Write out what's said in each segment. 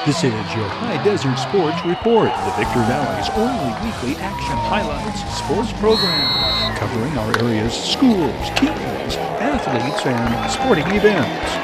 This is your Hdsr Sports Report, the Victor Valley's only weekly action highlights sports program, covering our area's schools, teams, athletes, and sporting events.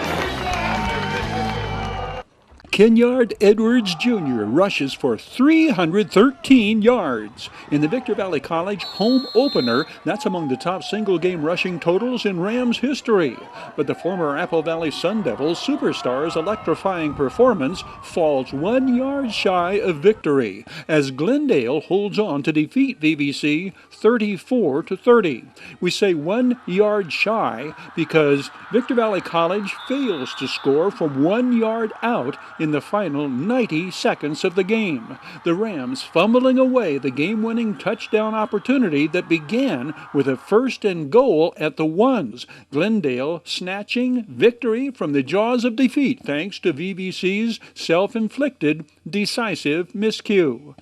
Kenyaard Edwards Jr. rushes for 313 yards. In the Victor Valley College home opener, that's among the top single-game rushing totals in Rams history. But the former Apple Valley Sun Devils superstar's electrifying performance falls 1 yard shy of victory as Glendale holds on to defeat VVC 34-30. We say 1 yard shy because Victor Valley College fails to score from 1 yard out in the final 90 seconds of the game. The Rams fumbling away the game-winning touchdown opportunity that began with a 1st and goal at the ones. Glendale snatching victory from the jaws of defeat thanks to VVC's self-inflicted decisive miscue.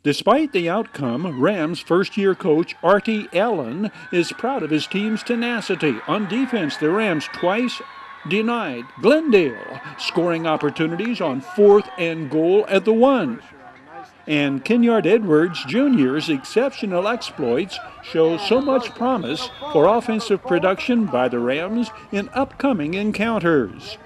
Despite the outcome, Rams first-year coach Artie Allen is proud of his team's tenacity. On defense, the Rams twice denied Glendale scoring opportunities on 4th and goal at the 1. And Kenyaard Edwards Jr.'s exceptional exploits show so much promise for offensive production by the Rams in upcoming encounters.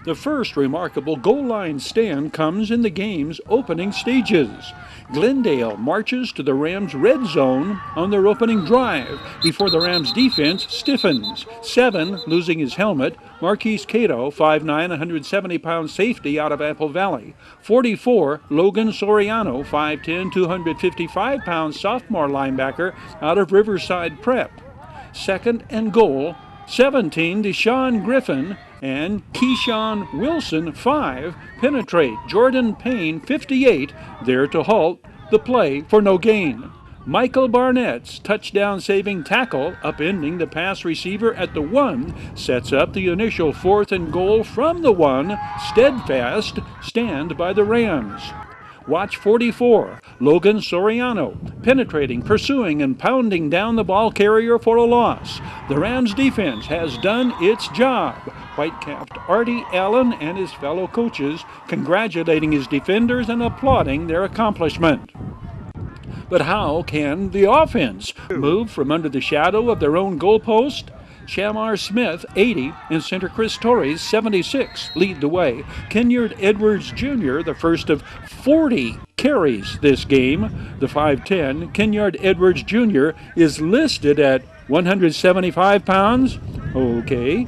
The first remarkable goal line stand comes in the game's opening stages. Glendale marches to the Rams' red zone on their opening drive before the Rams' defense stiffens. 7, losing his helmet, Marquise Cato, 5'9", 170-pound safety out of Apple Valley. 44, Logan Soriano, 5'10", 255-pound sophomore linebacker out of Riverside Prep. 2nd and goal, 17, Deshaun Griffin and Keyshawn Wilson, 5, penetrate. Jordan Payne, 58, there to halt the play for no gain. Michael Barnett's touchdown-saving tackle, upending the pass receiver at the 1, sets up the initial 4th and goal from the 1, steadfast stand by the Rams. Watch 44, Logan Soriano, penetrating, pursuing, and pounding down the ball carrier for a loss. The Rams defense has done its job. White-capped Artie Allen and his fellow coaches congratulating his defenders and applauding their accomplishment. But how can the offense move from under the shadow of their own goalpost? Shamar Smith, 80, and center Chris Torres, 76, lead the way. Kenyaard Edwards Jr., the first of 40 carries this game. The 5'10", Kenyaard Edwards Jr. is listed at 175 pounds. Okay.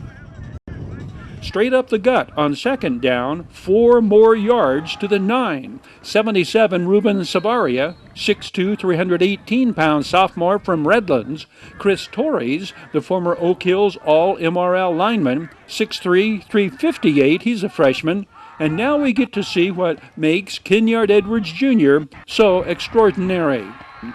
Straight up the gut on 2nd down, 4 more yards to the 9. 77, Ruben Savaria, 6'2", 318-pound sophomore from Redlands. Chris Torres, the former Oak Hills All-MRL lineman, 6'3", 358, he's a freshman. And now we get to see what makes Kenyaard Edwards Jr. so extraordinary.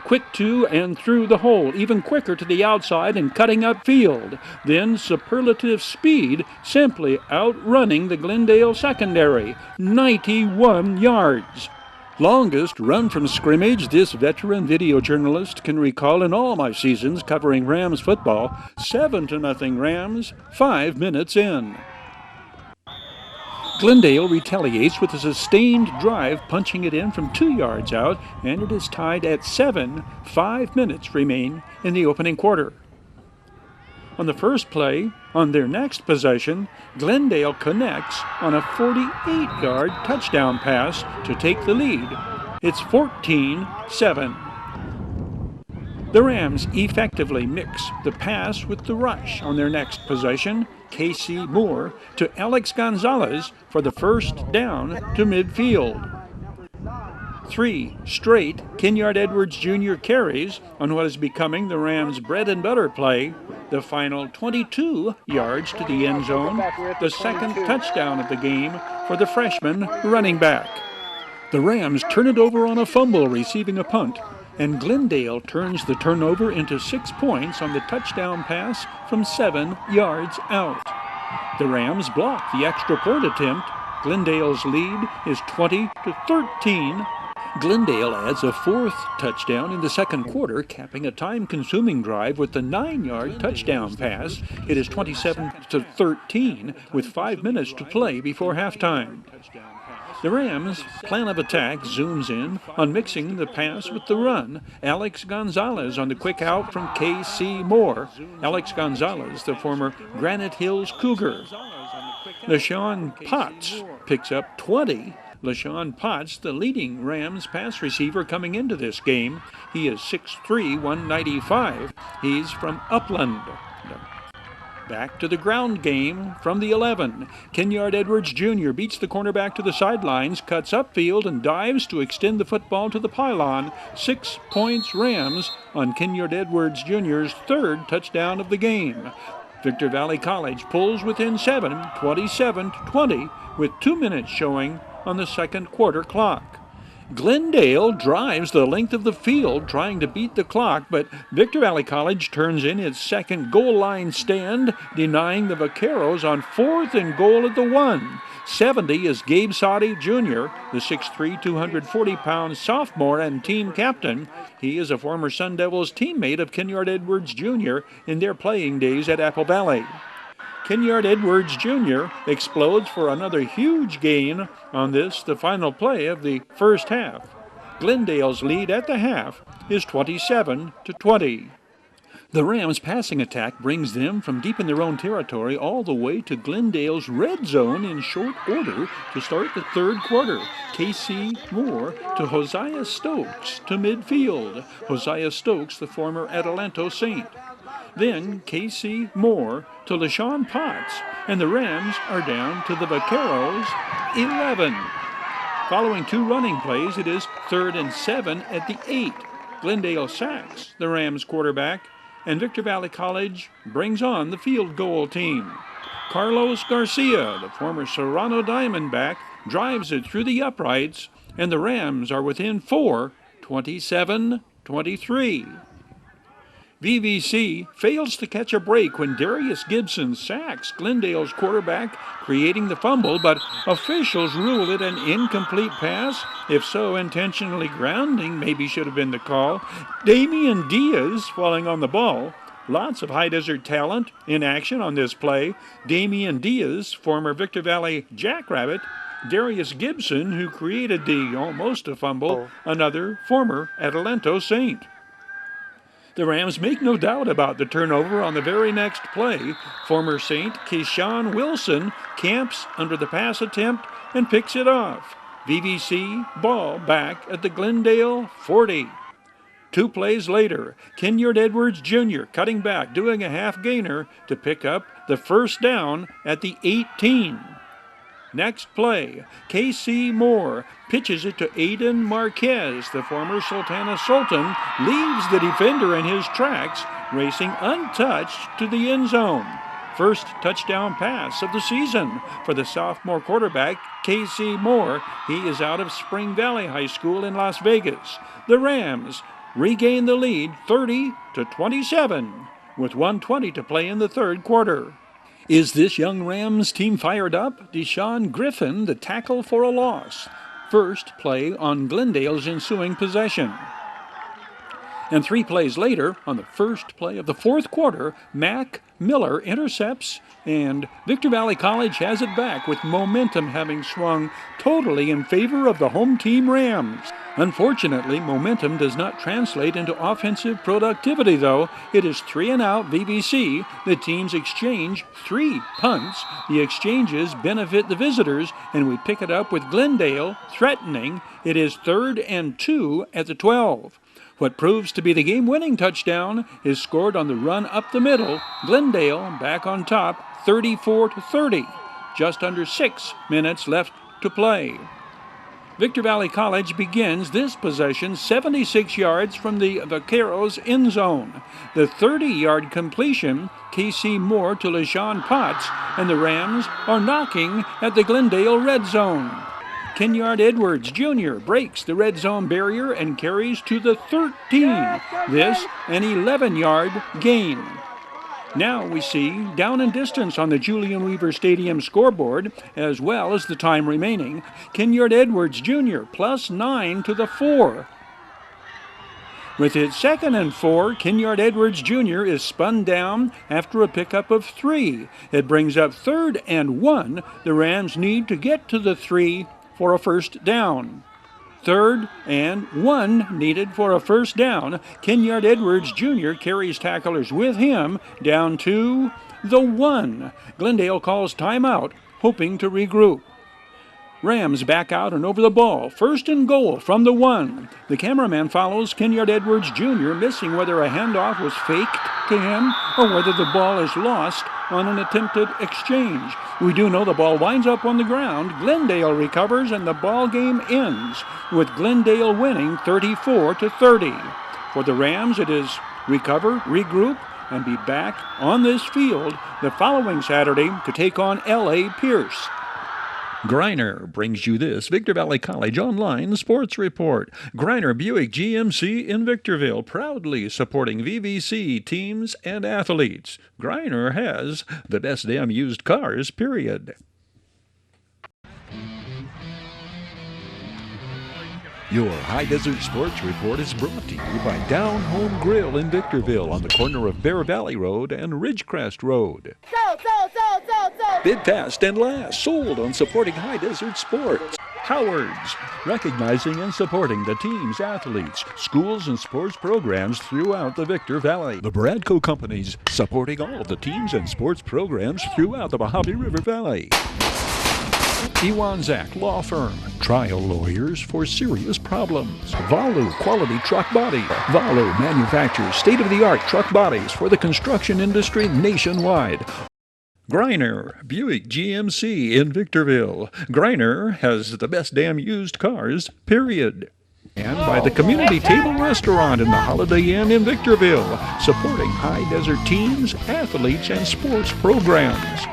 Quick to and through the hole, even quicker to the outside and cutting upfield. Then superlative speed, simply outrunning the Glendale secondary, 91 yards. Longest run from scrimmage this veteran video journalist can recall in all my seasons covering Rams football. 7-0 Rams, 5 minutes in. Glendale retaliates with a sustained drive, punching it in from 2 yards out, and it is tied at 7. 5 minutes remain in the opening quarter. On the first play, on their next possession, Glendale connects on a 48-yard touchdown pass to take the lead. It's 14-7. The Rams effectively mix the pass with the rush on their next possession. Casey Moore to Alex Gonzalez for the 1st down to midfield. 3 straight Kenyaard Edwards Jr. carries on what is becoming the Rams' bread-and-butter play. The final 22 yards to the end zone, the 2nd touchdown of the game for the freshman running back. The Rams turn it over on a fumble, receiving a punt, and Glendale turns the turnover into 6 points on the touchdown pass from 7 yards out. The Rams block the extra point attempt. Glendale's lead is 20-13. Glendale adds a fourth touchdown in the second quarter, capping a time-consuming drive with the 9-yard touchdown pass. It is 27-13 with 5 minutes to play before halftime. The Rams' plan of attack zooms in on mixing the pass with the run. Alex Gonzalez on the quick out from K.C. Moore. Alex Gonzalez, the former Granite Hills Cougar. LaShawn Potts picks up 20. LaShawn Potts, the leading Rams pass receiver coming into this game. He is 6'3", 195. He's from Upland. Back to the ground game from the 11. Kenyatt Edwards Jr. beats the cornerback to the sidelines, cuts upfield, and dives to extend the football to the pylon. 6 points Rams on Kenyatt Edwards Jr.'s third touchdown of the game. Victor Valley College pulls within 7, 27-20, with 2 minutes showing on the second quarter clock. Glendale drives the length of the field trying to beat the clock, but Victor Valley College turns in its second goal line stand, denying the Vaqueros on 4th and goal at the 1. 70 is Gabe Sadi Jr., the 6'3", 240-pound sophomore and team captain. He is a former Sun Devils teammate of Kenyatt Edwards Jr. in their playing days at Apple Valley. Kenyatt Edwards Jr. explodes for another huge gain on this, the final play of the first half. Glendale's lead at the half is 27-20. The Rams' passing attack brings them from deep in their own territory all the way to Glendale's red zone in short order to start the third quarter. K.C. Moore to Hosea Stokes to midfield. Hosea Stokes, the former Adelanto Saint. Then K.C. Moore to LaShawn Potts, and the Rams are down to the Vaqueros' 11. Following 2 running plays, it is 3rd and 7 at the 8. Glendale sacks the Rams quarterback, and Victor Valley College brings on the field goal team. Carlos Garcia, the former Serrano Diamondback, drives it through the uprights, and the Rams are within 4, 27-23. VVC fails to catch a break when Darius Gibson sacks Glendale's quarterback, creating the fumble, but officials rule it an incomplete pass. If so, intentionally grounding maybe should have been the call. Damian Diaz falling on the ball. Lots of Hdsr talent in action on this play. Damian Diaz, former Victor Valley Jackrabbit. Darius Gibson, who created the almost a fumble, another former Adelanto Saint. The Rams make no doubt about the turnover on the very next play. Former Saint Keyshawn Wilson camps under the pass attempt and picks it off. VVC ball back at the Glendale 40. 2 plays later, Kenyatt Edwards Jr. cutting back, doing a half gainer to pick up the first down at the 18. Next play, K.C. Moore pitches it to Aiden Marquez. The former Sultana Sultan leaves the defender in his tracks, racing untouched to the end zone. First touchdown pass of the season for the sophomore quarterback, K.C. Moore. He is out of Spring Valley High School in Las Vegas. The Rams regain the lead 30-27 with 1:20 to play in the third quarter. Is this young Rams team fired up? Deshaun Griffin, the tackle for a loss. First play on Glendale's ensuing possession. And 3 plays later, on the first play of the fourth quarter, Mac Miller intercepts, and Victor Valley College has it back with momentum having swung totally in favor of the home team Rams. Unfortunately, momentum does not translate into offensive productivity, though. It is 3 and out VVC. The teams exchange 3 punts. The exchanges benefit the visitors, and we pick it up with Glendale threatening. It is 3rd and 2 at the 12. What proves to be the game-winning touchdown is scored on the run up the middle. Glendale back on top, 34-30. Just under 6 minutes left to play. Victor Valley College begins this possession 76 yards from the Vaqueros' end zone. The 30-yard completion, K.C. Moore to LaShawn Potts, and the Rams are knocking at the Glendale red zone. Kenyatt Edwards Jr. breaks the red zone barrier and carries to the 13. This, an 11-yard gain. Now we see down and distance on the Julian Weaver Stadium scoreboard, as well as the time remaining. Kenyon Edwards Jr. +9 to the 4. With it 2nd and 4, Kenyon Edwards Jr. is spun down after a pickup of 3. It brings up 3rd and 1. The Rams need to get to the 3 for a first down. 3rd and 1 needed for a first down. Kenyon Edwards Jr. carries tacklers with him down to the 1. Glendale calls timeout, hoping to regroup. Rams back out and over the ball. 1st and goal from the 1. The cameraman follows Kenyon Edwards Jr., missing whether a handoff was faked to him or whether the ball is lost on an attempted exchange. We do know the ball winds up on the ground. Glendale recovers and the ball game ends with Glendale winning 34-30. For the Rams, it is recover, regroup, and be back on this field the following Saturday to take on L.A. Pierce. Griner brings you this Victor Valley College Online Sports Report. Griner Buick GMC in Victorville, proudly supporting VVC teams and athletes. Griner has the best damn used cars, period. Your High Desert Sports Report is brought to you by Down Home Grill in Victorville on the corner of Bear Valley Road and Ridgecrest Road. Sold. Bid fast and last, sold on supporting High Desert Sports. Howard's, recognizing and supporting the teams, athletes, schools, and sports programs throughout the Victor Valley. The Bradco Companies, supporting all of the teams and sports programs throughout the Mojave River Valley. Iwanzak Law Firm, trial lawyers for serious problems. Valu Quality Truck Body. Valu manufactures state-of-the-art truck bodies for the construction industry nationwide. Griner Buick GMC in Victorville. Griner has the best damn used cars, period. And by the Community Table Restaurant in the Holiday Inn in Victorville, supporting high desert teams, athletes, and sports programs.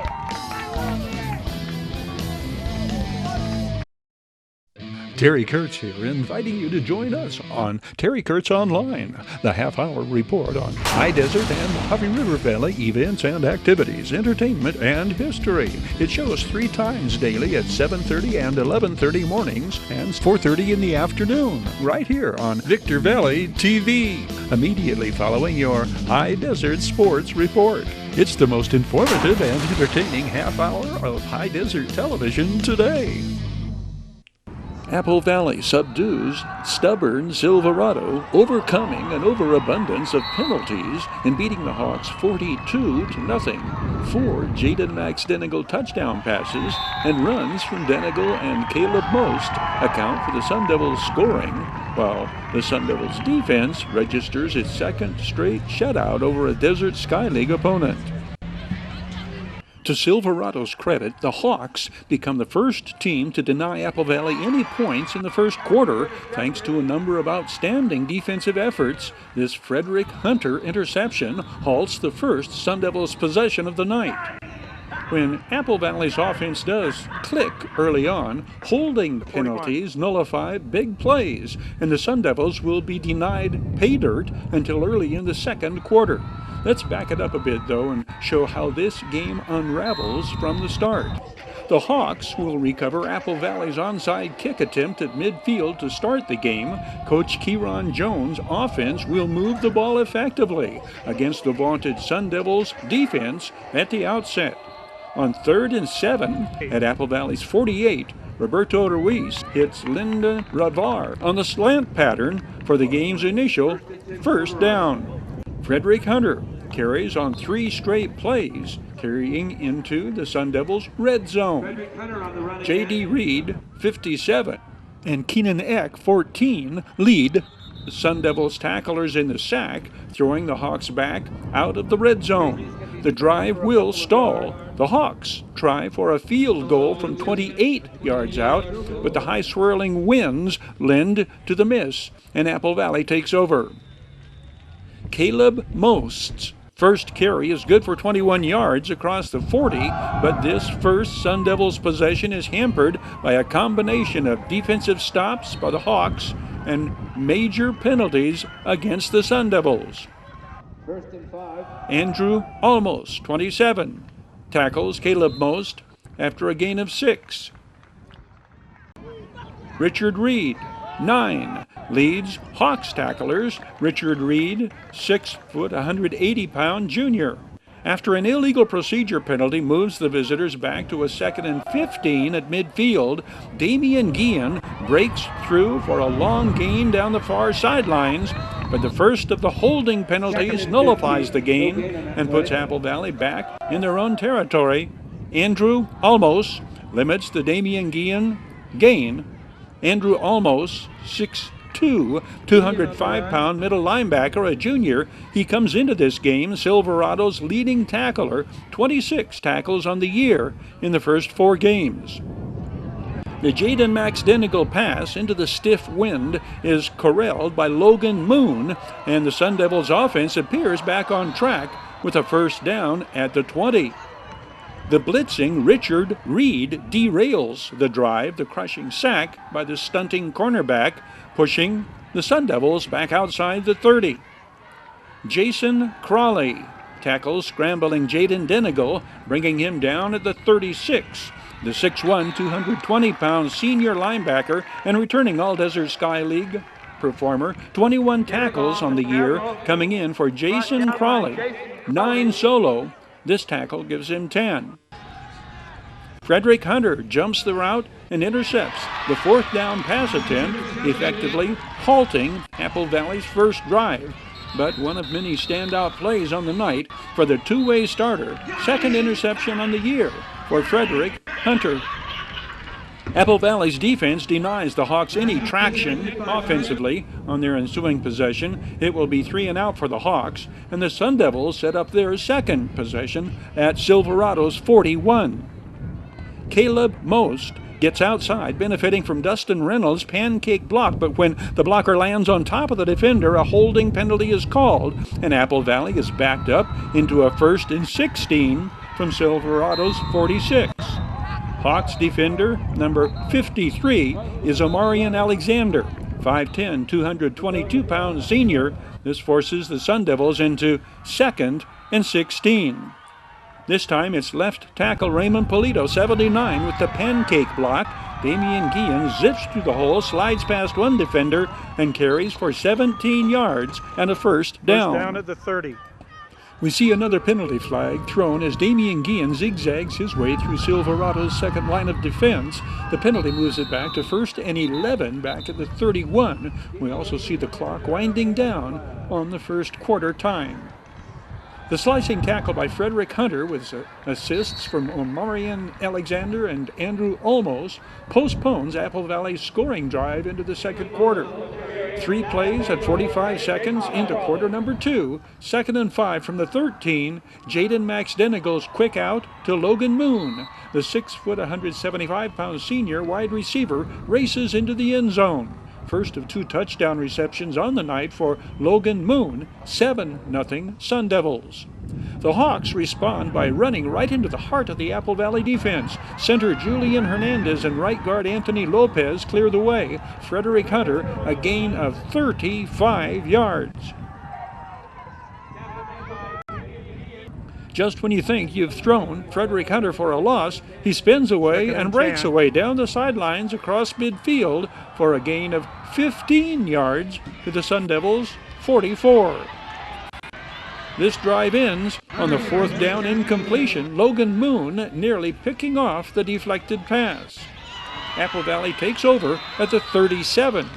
Terry Kurtz here, inviting you to join us on Terry Kurtz Online, the half-hour report on High Desert and Mojave River Valley events and activities, entertainment, and history. It shows 3 times daily at 7:30 and 11:30 mornings and 4:30 in the afternoon, right here on Victor Valley TV, immediately following your High Desert Sports Report. It's the most informative and entertaining half-hour of High Desert television today. Apple Valley subdues stubborn Silverado, overcoming an overabundance of penalties and beating the Hawks 42-0. 4 Jaden Max Denegal touchdown passes and runs from Denegal and Caleb Most account for the Sun Devils scoring, while the Sun Devils defense registers its 2nd straight shutout over a Desert Sky League opponent. To Silverado's credit, the Hawks become the first team to deny Apple Valley any points in the first quarter, thanks to a number of outstanding defensive efforts. This Frederick Hunter interception halts the first Sun Devils possession of the night. When Apple Valley's offense does click early on, holding penalties nullify big plays, and the Sun Devils will be denied pay dirt until early in the second quarter. Let's back it up a bit, though, and show how this game unravels from the start. The Hawks will recover Apple Valley's onside kick attempt at midfield to start the game. Coach Kieron Jones' offense will move the ball effectively against the vaunted Sun Devils' defense at the outset. On 3rd and 7 at Apple Valley's 48, Roberto Ruiz hits Linda Ravar on the slant pattern for the game's initial first down. Frederick Hunter carries on 3 straight plays, carrying into the Sun Devils' red zone. J.D. Reed, 57, and Keenan Eck, 14, lead the Sun Devils tacklers in the sack, throwing the Hawks back out of the red zone. The drive will stall. The Hawks try for a field goal from 28 yards out, but the high swirling winds lend to the miss, and Apple Valley takes over. Caleb Most's first carry is good for 21 yards across the 40, but this first Sun Devils possession is hampered by a combination of defensive stops by the Hawks and major penalties against the Sun Devils. Andrew Almost, 27, tackles Caleb Most after a gain of 6. Richard Reed, 9, leads Hawks tacklers. Richard Reed, 6 foot, 180-pound junior. After an illegal procedure penalty moves the visitors back to a 2nd and 15 at midfield, Damian Guillen breaks through for a long gain down the far sidelines, but the first of the holding penalties nullifies the gain and puts Apple Valley back in their own territory. Andrew Almost limits the Damian Guillen gain. Andrew Almost, 6'2", 205-pound middle linebacker, a junior. He comes into this game Silverado's leading tackler, 26 tackles on the year in the first 4 games. The Jaden McDenigal pass into the stiff wind is corralled by Logan Moon, and the Sun Devils offense appears back on track with a first down at the 20. The blitzing Richard Reed derails the drive, the crushing sack by the stunting cornerback, pushing the Sun Devils back outside the 30. Jason Crawley tackles scrambling Jaden Denigal, bringing him down at the 36. The 6'1", 220-pound senior linebacker and returning Hdsr Sky League performer, 21 tackles on the year coming in for Jason Crawley, 9 solo. This tackle gives him 10. Frederick Hunter jumps the route and intercepts the 4th down pass attempt, effectively halting Apple Valley's first drive. But one of many standout plays on the night for the two-way starter, 2nd interception on the year for Frederick Hunter. Apple Valley's defense denies the Hawks any traction offensively on their ensuing possession. It will be 3 and out for the Hawks, and the Sun Devils set up their second possession at Silverado's 41. Caleb Most gets outside, benefiting from Dustin Reynolds' pancake block, but when the blocker lands on top of the defender, a holding penalty is called, and Apple Valley is backed up into a 1st and 16 from Silverado's 46. Hawks defender number 53 is Omarion Alexander, 5'10", 222-pound senior. This forces the Sun Devils into 2nd and 16. This time it's left tackle Raymond Polito, 79, with the pancake block. Damian Guillen zips through the hole, slides past one defender, and carries for 17 yards and a first down. First down at the 30. We see another penalty flag thrown as Damian Guillen zigzags his way through Silverado's second line of defense. The penalty moves it back to 1st and 11 back at the 31. We also see the clock winding down on the first quarter time. The slicing tackle by Frederick Hunter with assists from Omarion Alexander and Andrew Almost postpones Apple Valley's scoring drive into the second quarter. 3 plays at 45 seconds into quarter number 2. 2nd and 5 from the 13. Jaden McDenigal's quick out to Logan Moon. The 6 foot, 175-pound senior wide receiver races into the end zone. First of 2 touchdown receptions on the night for Logan Moon, 7-0 Sun Devils. The Hawks respond by running right into the heart of the Apple Valley defense. Center Julian Hernandez and right guard Anthony Lopez clear the way. Frederick Hunter, a gain of 35 yards. Just when you think you've thrown Frederick Hunter for a loss, he spins away and breaks away down the sidelines across midfield for a gain of 15 yards to the Sun Devils' 44. This drive ends on the 4th down incompletion, Logan Moon nearly picking off the deflected pass. Apple Valley takes over at the 37.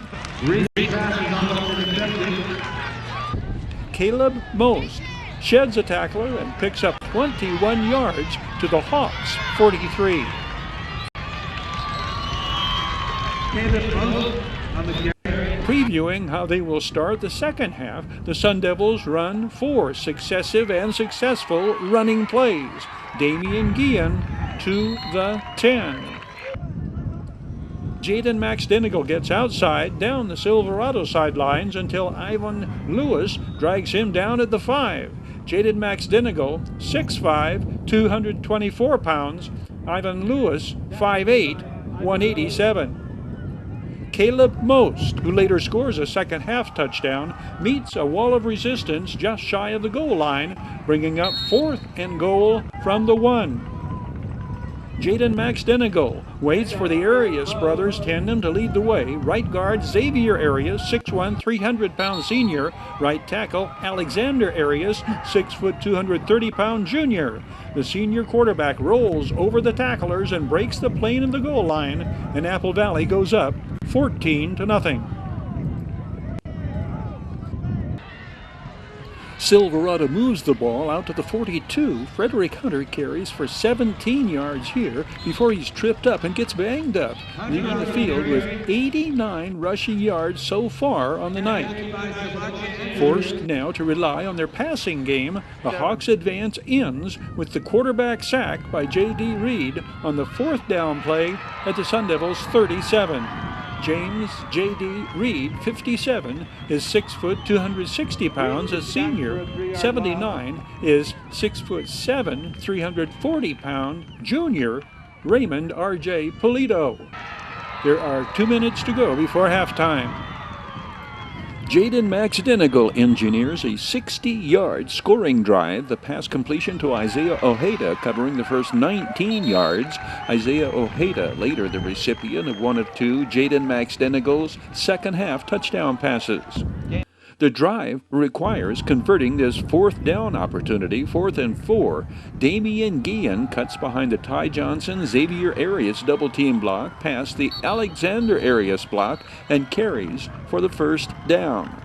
Caleb Most sheds a tackler and picks up 21 yards to the Hawks' 43. Previewing how they will start the second half, the Sun Devils run 4 successive and successful running plays. Damian Guillen to the 10. Jaden McDenigal gets outside down the Silverado sidelines until Ivan Lewis drags him down at the 5. Jaden McDenigal, 6'5", 224 pounds. Ivan Lewis, 5'8", 187. Caleb Most, who later scores a second-half touchdown, meets a wall of resistance just shy of the goal line, bringing up 4th and goal from the 1. Jaden McStenigal waits for the Arias brothers tandem to lead the way. Right guard Xavier Arias, 6'1", 300-pound senior. Right tackle Alexander Arias, 6 foot 230-pound junior. The senior quarterback rolls over the tacklers and breaks the plane in the goal line, and Apple Valley goes up 14-0. Silverado moves the ball out to the 42. Frederick Hunter carries for 17 yards here before he's tripped up and gets banged up, leaving the field with 89 rushing yards so far on the night. Forced now to rely on their passing game, the Hawks' advance ends with the quarterback sack by J.D. Reed on the 4th down play at the Sun Devils' 37. James J.D. Reed, 57, is 6 foot 260 pounds. A senior, 79, is 6 foot 7, 340-pound junior Raymond R.J. Polito. There are 2 minutes to go before halftime. Jaden McStenigal engineers a 60-yard scoring drive. The pass completion to Isaiah Ojeda covering the first 19 yards. Isaiah Ojeda later the recipient of one of 2 Jaden McStenigal's second-half touchdown passes. The drive requires converting this 4th down opportunity, 4th and 4. Damian Guillen cuts behind the Ty Johnson Xavier Arias double-team block, past the Alexander Arias block, and carries for the 1st down.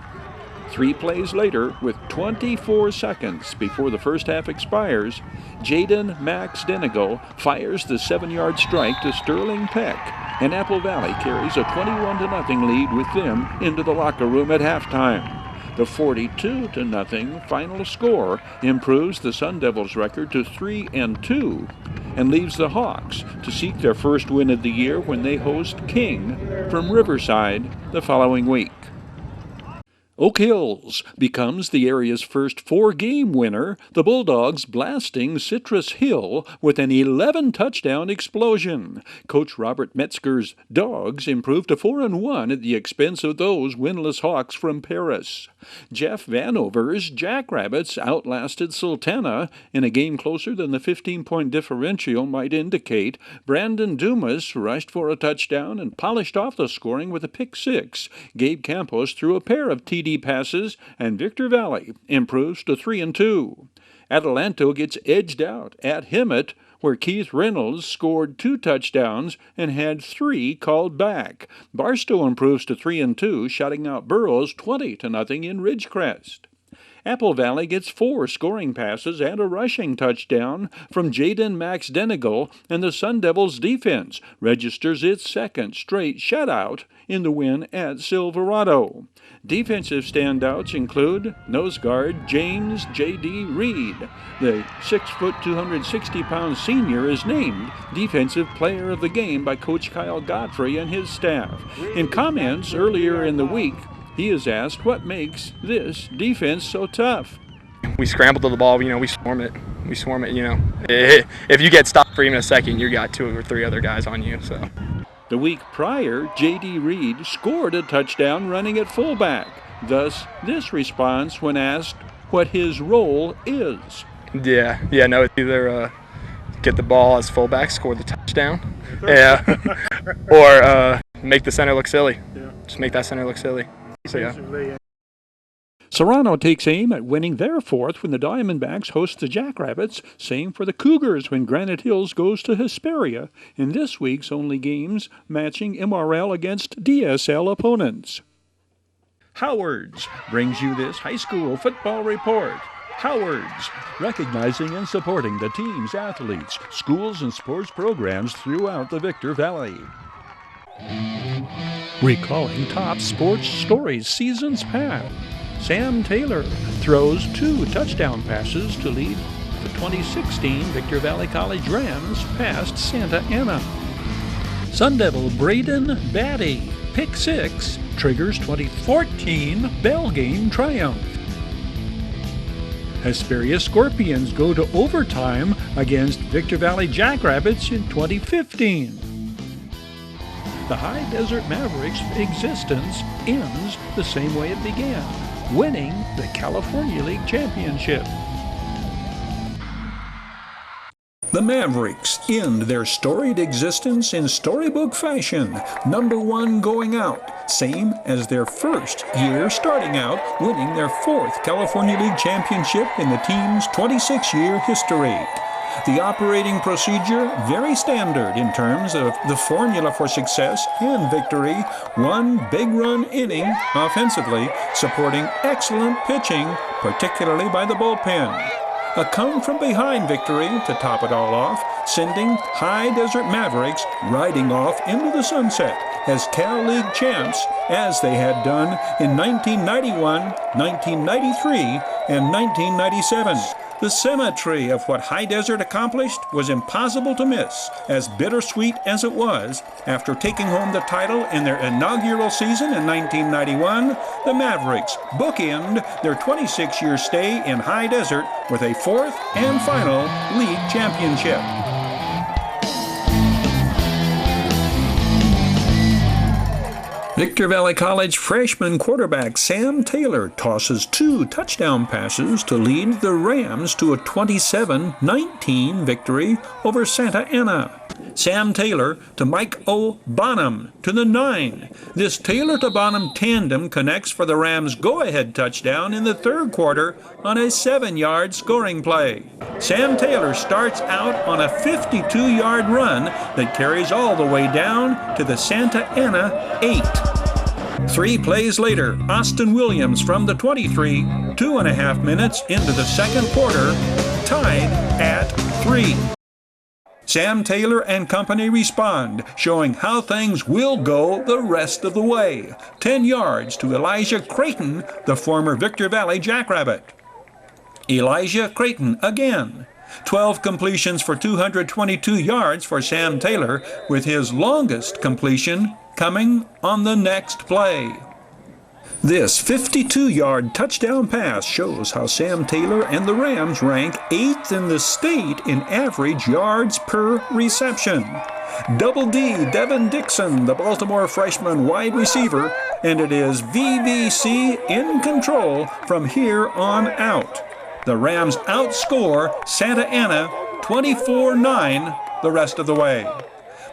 3 plays later, with 24 seconds before the first half expires, Jaden McStenigal fires the 7-yard strike to Sterling Peck, and Apple Valley carries a 21-0 lead with them into the locker room at halftime. The 42-0 final score improves the Sun Devils' record to 3-2 and leaves the Hawks to seek their first win of the year when they host King from Riverside the following week. Oak Hills becomes the area's first 4-game winner, the Bulldogs blasting Citrus Hill with an 11-touchdown explosion. Coach Robert Metzger's Dogs improved to 4-1 at the expense of those winless Hawks from Paris. Jeff Vanover's Jackrabbits outlasted Sultana in a game closer than the 15-point differential might indicate. Brandon Dumas rushed for a touchdown and polished off the scoring with a pick-6. Gabe Campos threw a pair of TD passes, and Victor Valley improves to 3-2. Adelanto gets edged out at Hemet, where Keith Reynolds scored 2 touchdowns and had 3 called back. Barstow improves to 3-2, shutting out Burroughs 20-0 in Ridgecrest. Apple Valley gets 4 scoring passes and a rushing touchdown from Jaden McStenigal, and the Sun Devils defense registers its 2nd straight shutout in the win at Silverado. Defensive standouts include nose guard James J.D. Reed. The 6 foot 260-pound senior is named Defensive Player of the Game by Coach Kyle Godfrey and his staff. In comments earlier in the week, he is asked what makes this defense so tough. We scramble to the ball, we swarm it. If you get stopped for even a second, you got 2 or 3 other guys on you. So. The week prior, J.D. Reed scored a touchdown running at fullback. Thus, this response when asked what his role is. It's either get the ball as fullback, score the touchdown, or make the center look silly. Just make that center look silly. So, yeah. Serrano takes aim at winning their 4th when the Diamondbacks host the Jackrabbits. Same for the Cougars when Granite Hills goes to Hesperia in this week's only games matching MRL against DSL opponents. Howard's brings you this high school football report. Howard's, recognizing and supporting the teams, athletes, schools, and sports programs throughout the Victor Valley. Recalling top sports stories seasons past, Sam Taylor throws 2 touchdown passes to lead the 2016 Victor Valley College Rams past Santa Ana. Sun Devil Braden Batty, pick 6, triggers 2014 Bell game triumph. Hesperia Scorpions go to overtime against Victor Valley Jackrabbits in 2015. the High Desert Mavericks' existence ends the same way it began, winning the California League Championship. The Mavericks end their storied existence in storybook fashion, #1 going out, same as their first year starting out, winning their 4th California League Championship in the team's 26-year history. The operating procedure, very standard in terms of the formula for success and victory. One big run inning offensively, supporting excellent pitching, particularly by the bullpen. A come-from-behind victory to top it all off, sending High Desert Mavericks riding off into the sunset as Cal League champs, as they had done in 1991, 1993, and 1997. The symmetry of what High Desert accomplished was impossible to miss, as bittersweet as it was. After taking home the title in their inaugural season in 1991, the Mavericks bookend their 26-year stay in High Desert with a 4th and final league championship. Victor Valley College freshman quarterback Sam Taylor tosses 2 touchdown passes to lead the Rams to a 27-19 victory over Santa Ana. Sam Taylor to Mike O. Bonham to the 9. This Taylor to Bonham tandem connects for the Rams' go-ahead touchdown in the 3rd quarter on a 7-yard scoring play. Sam Taylor starts out on a 52-yard run that carries all the way down to the Santa Ana 8. 3 plays later, Austin Williams from the 23, 2.5 minutes into the 2nd quarter, tied at 3. Sam Taylor and company respond, showing how things will go the rest of the way. 10 yards to Elijah Creighton, the former Victor Valley Jackrabbit. Elijah Creighton again. 12 completions for 222 yards for Sam Taylor, with his longest completion coming on the next play. This 52-yard touchdown pass shows how Sam Taylor and the Rams rank 8th in the state in average yards per reception. Double D Devin Dixon, the Baltimore freshman wide receiver, and it is VVC in control from here on out. The Rams outscore Santa Ana 24-9 the rest of the way.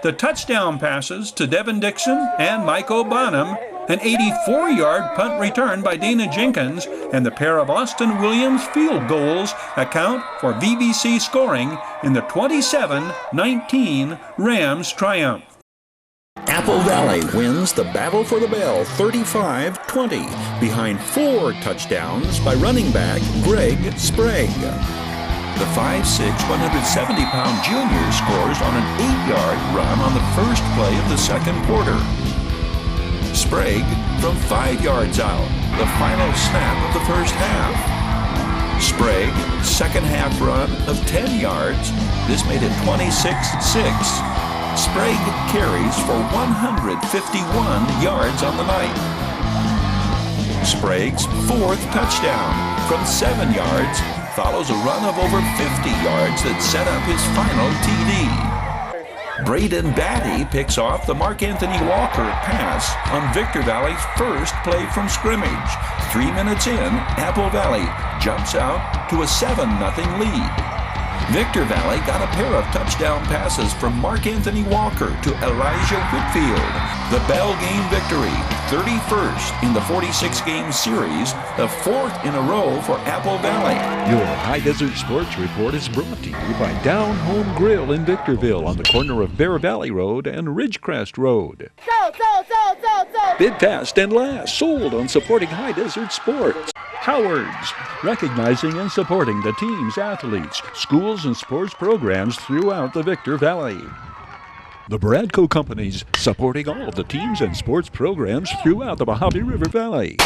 The touchdown passes to Devin Dixon and Mike O'Bonham, an 84-yard punt return by Dana Jenkins, and the pair of Austin Williams field goals account for VVC scoring in the 27-19 Rams triumph. Apple Valley wins the Battle for the Bell 35-20 behind 4 touchdowns by running back Greg Sprague. The 5'6", 170-pound junior scores on an 8-yard run on the first play of the 2nd quarter. Sprague from 5 yards out, the final snap of the first half. Sprague, 2nd half run of 10 yards. This made it 26-6. Sprague carries for 151 yards on the night. Sprague's 4th touchdown from 7 yards follows a run of over 50 yards that set up his final TD. Braden Batty picks off the Mark Anthony Walker pass on Victor Valley's first play from scrimmage. 3 minutes in, Apple Valley jumps out to a 7-0 lead. Victor Valley got a pair of touchdown passes from Mark Anthony Walker to Elijah Whitfield. The Bell game victory, 31st in the 46-game series, the 4th in a row for Apple Valley. Your High Desert Sports Report is brought to you by Down Home Grill in Victorville on the corner of Bear Valley Road and Ridgecrest Road. Bid fast and last, sold on supporting High Desert Sports. Howard's, recognizing and supporting the team's athletes, schools, and sports programs throughout the Victor Valley. The Bradco Companies, supporting all of the teams and sports programs throughout the Mojave River Valley.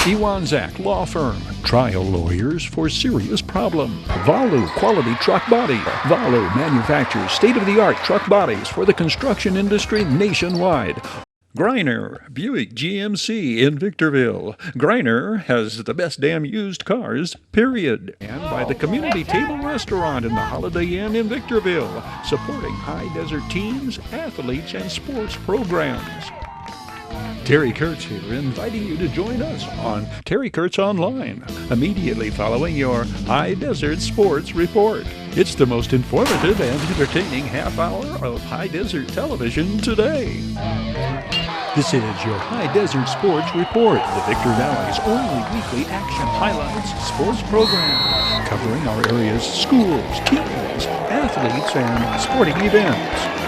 Iwanzak Law Firm, trial lawyers for serious problems. Valu Quality Truck Body. Valu manufactures state-of-the-art truck bodies for the construction industry nationwide. Griner, Buick GMC in Victorville. Griner has the best damn used cars, period. And by the Community Table Restaurant in the Holiday Inn in Victorville, supporting high desert teams, athletes, and sports programs. Terry Kurtz here, inviting you to join us on Terry Kurtz Online, immediately following your High Desert Sports Report. It's the most informative and entertaining half hour of High Desert television today. This is your High Desert Sports Report, the Victor Valley's only weekly action highlights sports program, covering our area's schools, teams, athletes, and sporting events.